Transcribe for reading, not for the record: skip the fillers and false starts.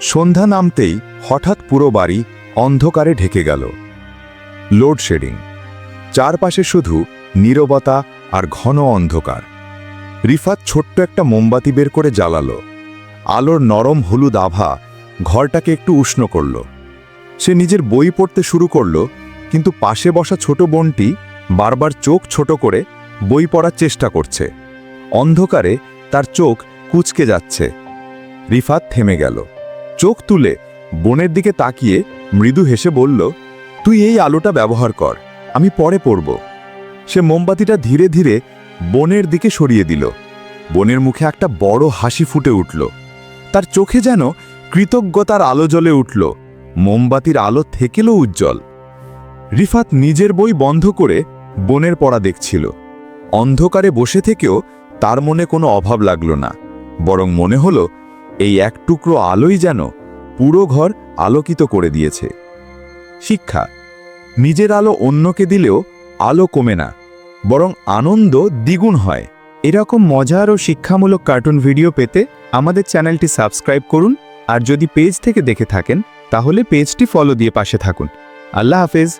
সন্ধ্যা নামতেই হঠাৎ পুরো বাড়ি অন্ধকারে ঢেকে গেল। লোডশেডিং। চারপাশে শুধু নীরবতা আর ঘন অন্ধকার। রিফাত ছোট্ট একটা মোমবাতি বের করে জ্বালালো। আলোর নরম হলুদ আভা ঘরটাকে একটু উষ্ণ করল। সে নিজের বই পড়তে শুরু করল, কিন্তু পাশে বসা ছোট বোনটি বারবার চোখ ছোট করে বই পড়ার চেষ্টা করছে। অন্ধকারে তার চোখ কুঁচকে যাচ্ছে। রিফাত থেমে গেল। চোখ তুলে বোনের দিকে তাকিয়ে মৃদু হেসে বলল, তুই এই আলোটা ব্যবহার কর, আমি পরে পড়ব। সে মোমবাতিটা ধীরে ধীরে বোনের দিকে সরিয়ে দিল। বোনের মুখে একটা বড় হাসি ফুটে উঠল। তার চোখে যেন কৃতজ্ঞতার আলো জ্বলে উঠল। মোমবাতির আলো থেকেও উজ্জ্বল। রিফাত নিজের বই বন্ধ করে বোনের পড়া দেখছিল। অন্ধকারে বসে থেকেও তার মনে কোনো অভাব লাগল না, বরং মনে হলো এই এক টুকরো আলোই যেন পুরো ঘর আলোকিত করে দিয়েছে। শিক্ষা। নিজের আলো অন্যকে দিলেও আলো কমে না, বরং আনন্দ দ্বিগুণ হয়। এরকম মজার ও শিক্ষামূলক কার্টুন ভিডিও পেতে আমাদের চ্যানেলটি সাবস্ক্রাইব করুন, আর যদি পেজ থেকে দেখে থাকেন তাহলে পেজটি ফলো দিয়ে পাশে থাকুন। আল্লাহ হাফেজ।